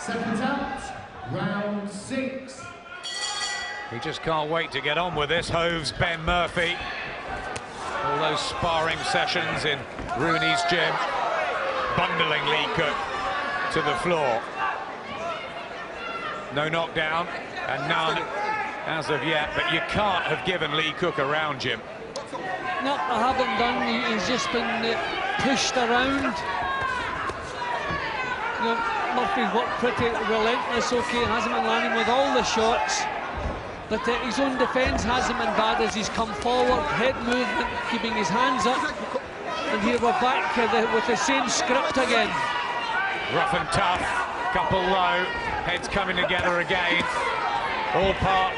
Second out, round 6. He just can't wait to get on with this. Hove's Ben Murphy. All those sparring sessions in Rooney's gym, bundling Lee Cooke to the floor. No knockdown, and none as of yet, but you can't have given Lee Cooke a round, Jim. No, I haven't done. He's just been pushed around. You know, Murphy's worked pretty relentless, okay, hasn't been landing with all the shots. But his own defence hasn't been bad as he's come forward, head movement, keeping his hands up. And here we're back with the same script again. Rough and tough, couple low, heads coming together again. All part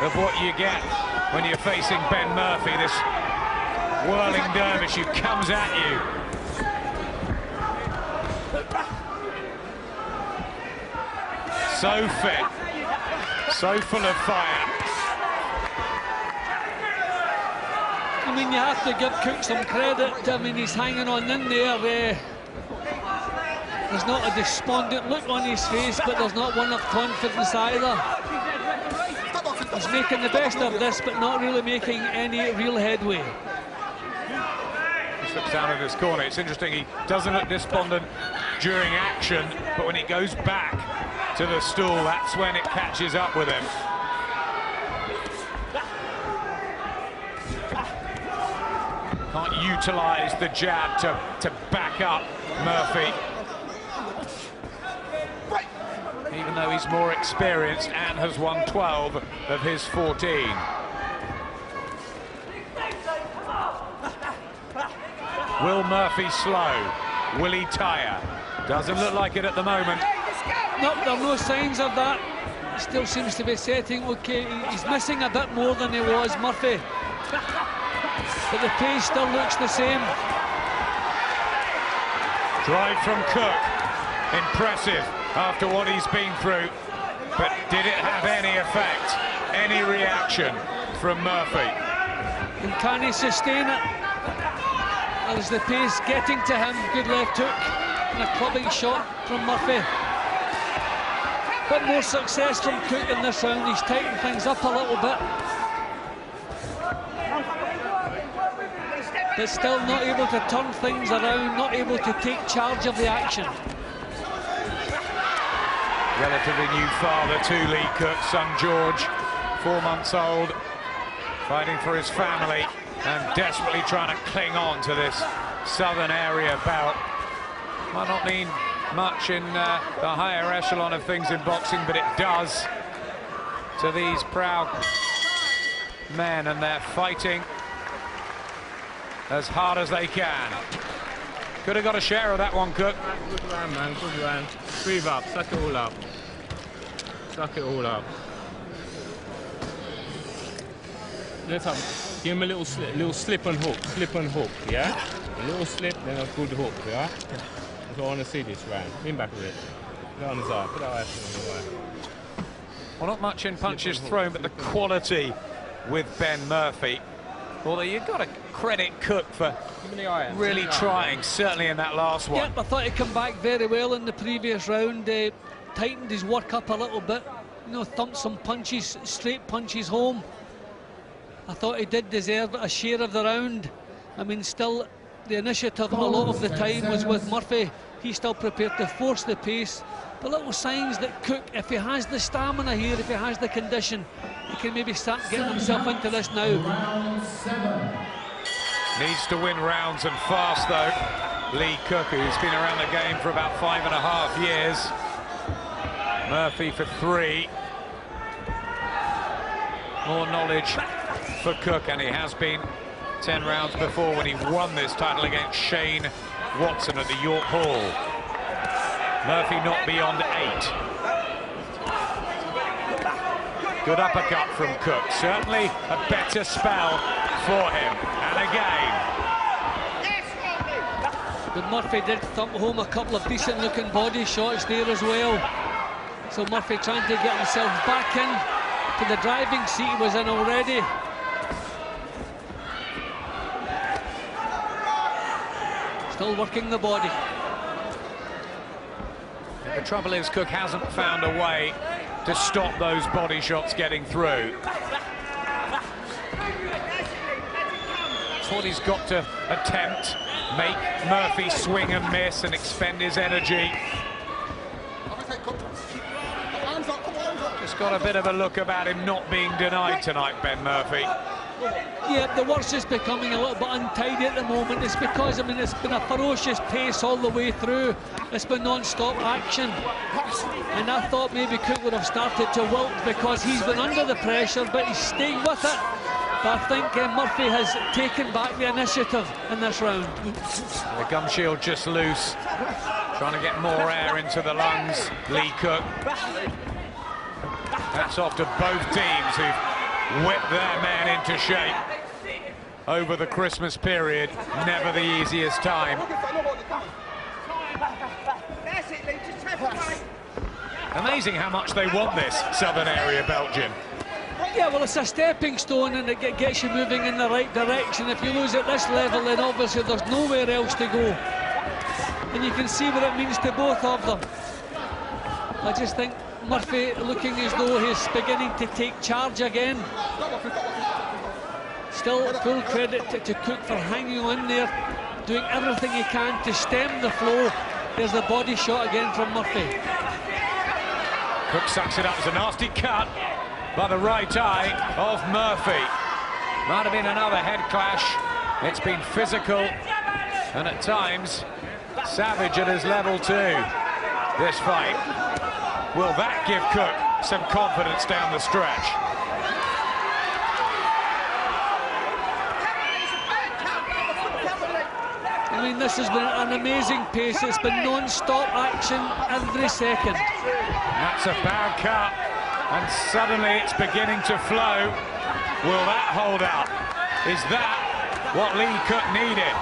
of what you get when you're facing Ben Murphy, this whirling dervish who comes at you. So fit, so full of fire. I mean, you have to give Cooke some credit. I mean, he's hanging on in there. There's not a despondent look on his face, but there's not one of confidence either. He's making the best of this, but not really making any real headway. He slips down in this corner. It's interesting, he doesn't look despondent during action, but when he goes back to the stool, that's when it catches up with him. Can't utilise the jab to back up Murphy. Even though he's more experienced and has won 12 of his 14. Will Murphy slow? Will he tire? Doesn't look like it at the moment. No, there are no signs of that. Still seems to be setting okay. He's missing a bit more than he was, Murphy. But the pace still looks the same. Drive from Cooke. Impressive after what he's been through. But did it have any effect? Any reaction from Murphy? And can he sustain it? Or is the pace getting to him? Good left hook and a clubbing shot from Murphy. Bit more success from Cooke in this round. He's tightened things up a little bit. But still not able to turn things around, not able to take charge of the action. Relatively new father to Lee Cooke, son George, 4 months old, fighting for his family and desperately trying to cling on to this southern area bout. Might not mean much in the higher echelon of things in boxing, but it does to these proud men, and they're fighting as hard as they can. Could have got a share of that one, Cooke. Good round, man, good round. Breathe up, suck it all up. Suck it all up. Let's give him a little slip and hook, yeah? A little slip, then a good hook, yeah? That's what I want to see this round. Lean back with it. Put it on his eye, put that eye on his eye. Well, not much in punches thrown, but the quality with Ben Murphy. Although you've got to credit Cooke for really trying, certainly in that last one. Yep, I thought he'd come back very well in the previous round, tightened his work up a little bit, you know, thumped some punches, straight punches home. I thought he did deserve a share of the round. I mean, still, the initiative a lot of the time was with Murphy. He's still prepared to force the pace. But little signs that Cooke, if he has the stamina here, if he has the condition, he can maybe start getting himself into this now. Needs to win rounds and fast, though. Lee Cooke, who's been around the game for about 5.5 years. Murphy for 3. More knowledge for Cooke, and he has been 10 rounds before when he won this title against Shane Watson at the York Hall. Murphy not beyond 8. Good uppercut from Cooke. Certainly a better spell for him. And again. But Murphy did thump home a couple of decent-looking body shots there as well. So Murphy trying to get himself back in to the driving seat he was in already. Still working the body. The trouble is, Cooke hasn't found a way to stop those body shots getting through. That's what he's got to attempt, make Murphy swing and miss and expend his energy. Just got a bit of a look about him not being denied tonight, Ben Murphy. Yeah, the work's just becoming a little bit untidy at the moment. It's because, I mean, it's been a ferocious pace all the way through. It's been non-stop action. And I thought maybe Cooke would have started to wilt because he's been under the pressure, but he's staying with it. But I think Murphy has taken back the initiative in this round. The gum shield just loose, trying to get more air into the lungs, Lee Cooke. That's off to both teams who've whipped their men into shape over the Christmas period. Never the easiest time. Amazing how much they want this southern area, Belgium. Yeah, well, it's a stepping stone and it gets you moving in the right direction. If you lose at this level, then obviously there's nowhere else to go. And you can see what it means to both of them. I just think Murphy looking as though he's beginning to take charge again. Still full credit to Cooke for hanging on there, doing everything he can to stem the flow. There's the body shot again from Murphy. Cooke sucks it up as a nasty cut by the right eye of Murphy. Might have been another head clash. It's been physical and at times savage at his level too, this fight. Will that give Cooke some confidence down the stretch? I mean, this has been an amazing pace. It's been non-stop action every second. That's a bad cut, and suddenly it's beginning to flow. Will that hold up? Is that what Lee Cooke needed?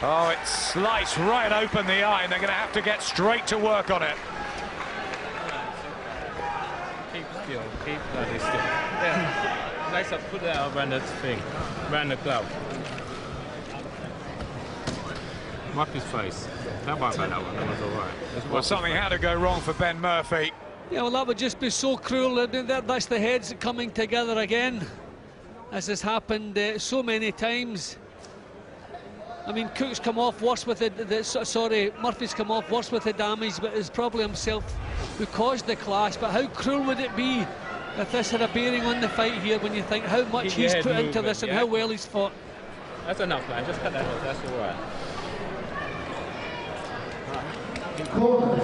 Oh, it's sliced right open the eye, and they're going to have to get straight to work on it. Keep still, keep bloody still. Yeah. Nice, put that around that thing, around the glove. Mark his face. That might be that one, that was all right. Well, something had to go wrong for Ben Murphy. Yeah, well, that would just be so cruel. That's the heads coming together again, as has happened so many times. I mean, Cooke's come off worse with Murphy's come off worse with the damage, but it's probably himself who caused the clash. But how cruel would it be if this had a bearing on the fight here, when you think how much he's put into this and how well he's fought? That's enough, man. Just cut that off. That's all right.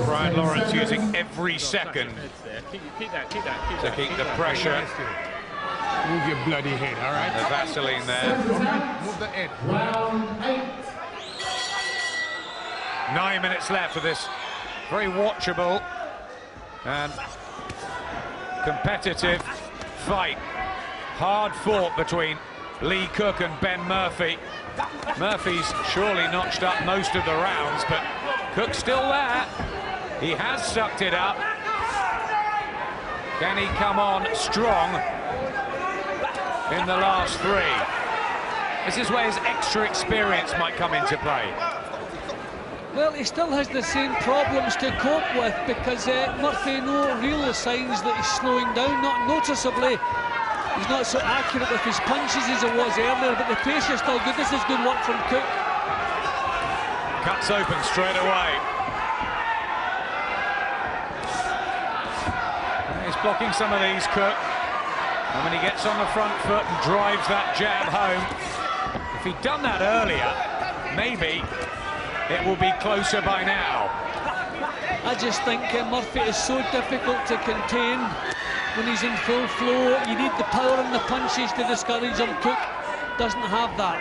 Brian Lawrence using every second Keep that. to keep the pressure. Move your bloody head, all right? The Vaseline there. Move the head. Round 8. 9 minutes left of this very watchable and competitive fight. Hard fought between Lee Cooke and Ben Murphy. Murphy's surely notched up most of the rounds, but Cooke's still there. He has sucked it up. Can he come on strong in the last 3? This is where his extra experience might come into play. Well, he still has the same problems to cope with, because Murphy, no real signs that he's slowing down, not noticeably. He's not so accurate with his punches as he was earlier, but the pace is still good. This is good work from Cooke. Cuts open straight away. He's blocking some of these, Cooke. And when he gets on the front foot and drives that jab home, if he'd done that earlier, maybe it will be closer by now. I just think Murphy is so difficult to contain when he's in full flow. You need the power and the punches to discourage him. Cooke doesn't have that.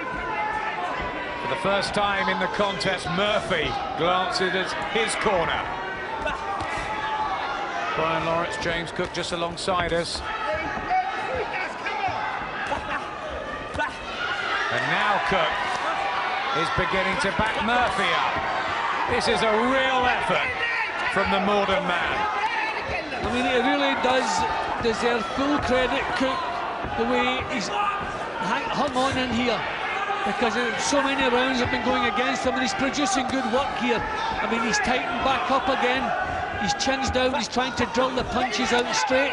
For the first time in the contest, Murphy glances at his corner. Brian Lawrence, James Cooke just alongside us. And now Cooke is beginning to back Murphy up. This is a real effort from the modern man. I mean, it really does deserve full credit, Cooke, the way he's hung on in here. because so many rounds have been going against him, and he's producing good work here. I mean, he's tightened back up again, his chin's down, he's trying to drill the punches out straight.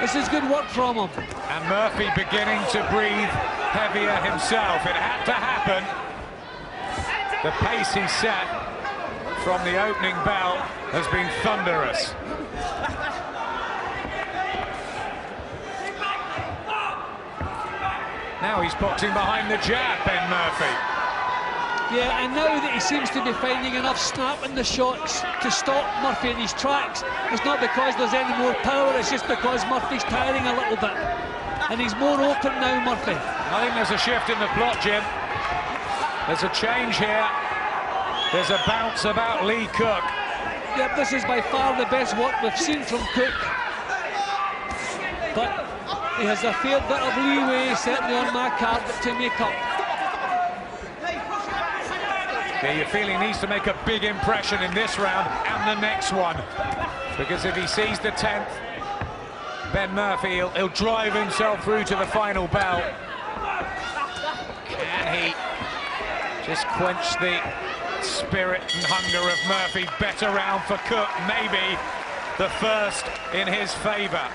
This is good work from him. And Murphy beginning to breathe heavier himself. It had to happen. The pace he set from the opening bell has been thunderous. Now he's boxing behind the jab, Ben Murphy. Yeah, and now that he seems to be finding enough snap in the shots to stop Murphy in his tracks, it's not because there's any more power, it's just because Murphy's tiring a little bit. And he's more open now, Murphy. I think there's a shift in the plot, Jim. There's a change here. There's a bounce about Lee Cooke. Yep, this is by far the best work we've seen from Cooke. But he has a fair bit of leeway, certainly on my card, to make up. Yeah, you feel he needs to make a big impression in this round and the next one. Because if he sees the 10th, Ben Murphy, he'll drive himself through to the final bell. Can he just quench the spirit and hunger of Murphy? Better round for Cooke, maybe the first in his favour.